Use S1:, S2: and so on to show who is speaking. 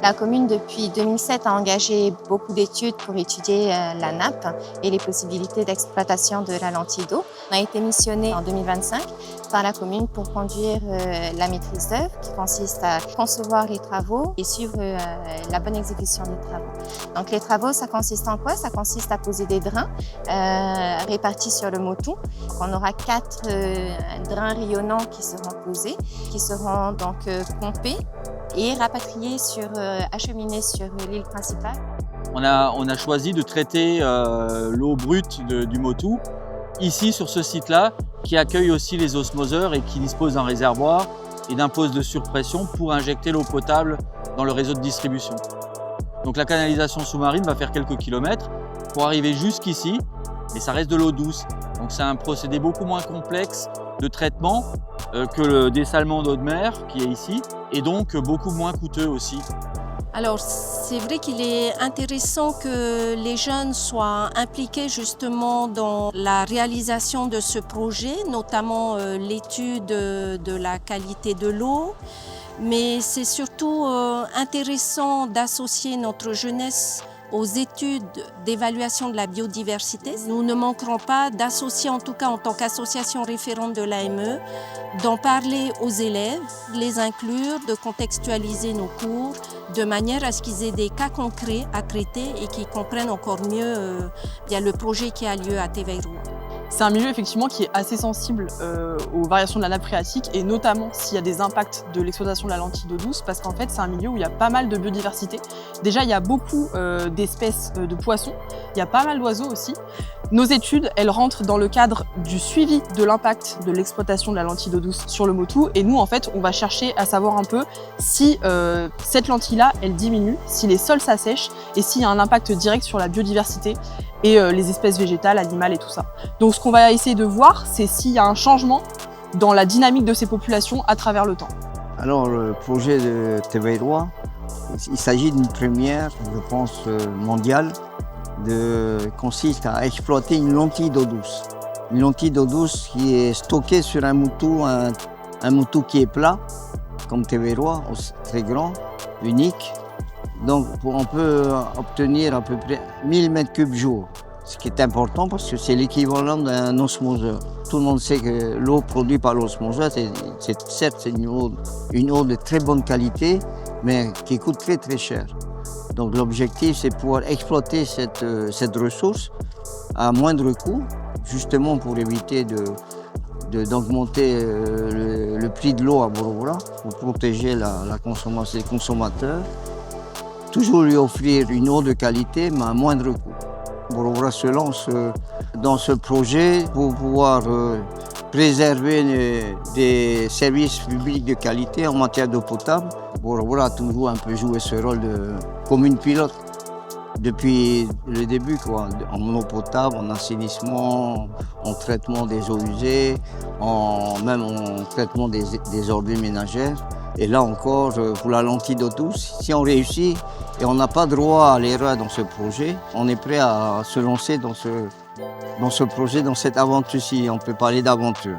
S1: La commune, depuis 2007, a engagé beaucoup d'études pour étudier la nappe et les possibilités d'exploitation de la lentille d'eau. On a été missionné en 2025 par la commune pour conduire la maîtrise d'œuvre, qui consiste à concevoir les travaux et suivre la bonne exécution des travaux. Donc les travaux, ça consiste en quoi? Ça consiste à poser des drains répartis sur le motou. On aura 4 drains rayonnants qui seront posés, qui seront donc pompés et rapatriés acheminés sur l'île principale.
S2: On a choisi de traiter l'eau brute du motou ici sur ce site-là, qui accueille aussi les osmoseurs et qui dispose d'un réservoir et d'un poste de surpression pour injecter l'eau potable dans le réseau de distribution. Donc la canalisation sous-marine va faire quelques kilomètres pour arriver jusqu'ici, et ça reste de l'eau douce. Donc c'est un procédé beaucoup moins complexe de traitement que le dessalement d'eau de mer qui est ici, et donc beaucoup moins coûteux aussi.
S3: Alors, c'est vrai qu'il est intéressant que les jeunes soient impliqués justement dans la réalisation de ce projet, notamment l'étude de la qualité de l'eau. Mais c'est surtout intéressant d'associer notre jeunesse aux études d'évaluation de la biodiversité. Nous ne manquerons pas d'associer, en tout cas en tant qu'association référente de l'AME, d'en parler aux élèves, les inclure, de contextualiser nos cours, de manière à ce qu'ils aient des cas concrets à traiter et qu'ils comprennent encore mieux le projet qui a lieu à Théveï-Roua.
S4: C'est un milieu effectivement qui est assez sensible aux variations de la nappe phréatique et notamment s'il y a des impacts de l'exploitation de la lentille d'eau douce, parce qu'en fait c'est un milieu où il y a pas mal de biodiversité. Déjà il y a beaucoup d'espèces de poissons, il y a pas mal d'oiseaux aussi. Nos études, elles rentrent dans le cadre du suivi de l'impact de l'exploitation de la lentille d'eau douce sur le motou, et nous en fait on va chercher à savoir un peu si cette lentille-là elle diminue, si les sols s'assèchent et s'il y a un impact direct sur la biodiversité et les espèces végétales, animales et tout ça. Donc ce qu'on va essayer de voir, c'est s'il y a un changement dans la dynamique de ces populations à travers le temps.
S5: Alors le projet de Théveï-Roua, il s'agit d'une première, je pense, mondiale, consiste à exploiter une lentille d'eau douce. Une lentille d'eau douce qui est stockée sur un motou qui est plat, comme Théveï-Roua, très grand, unique. Donc on peut obtenir à peu près 1000 m3 jour, ce qui est important parce que c'est l'équivalent d'un osmoseur. Tout le monde sait que l'eau produite par l'osmoseur, certes une eau de très bonne qualité, mais qui coûte très très cher. Donc l'objectif c'est de pouvoir exploiter cette ressource à moindre coût, justement pour éviter d'augmenter le prix de l'eau à Boroughoura, pour protéger la consommation des consommateurs. Toujours lui offrir une eau de qualité, mais à moindre coût. Boroughoura se lance dans ce projet pour pouvoir préserver des services publics de qualité en matière d'eau potable. Boroughoura a toujours un peu joué ce rôle de commune pilote depuis le début, en eau potable, en assainissement, en traitement des eaux usées, même en traitement des ordures ménagères. Et là encore, pour la lentille d'eau douce, si on réussit et on n'a pas droit à l'erreur dans ce projet, on est prêt à se lancer dans ce projet, dans cette aventure-ci. On peut parler d'aventure.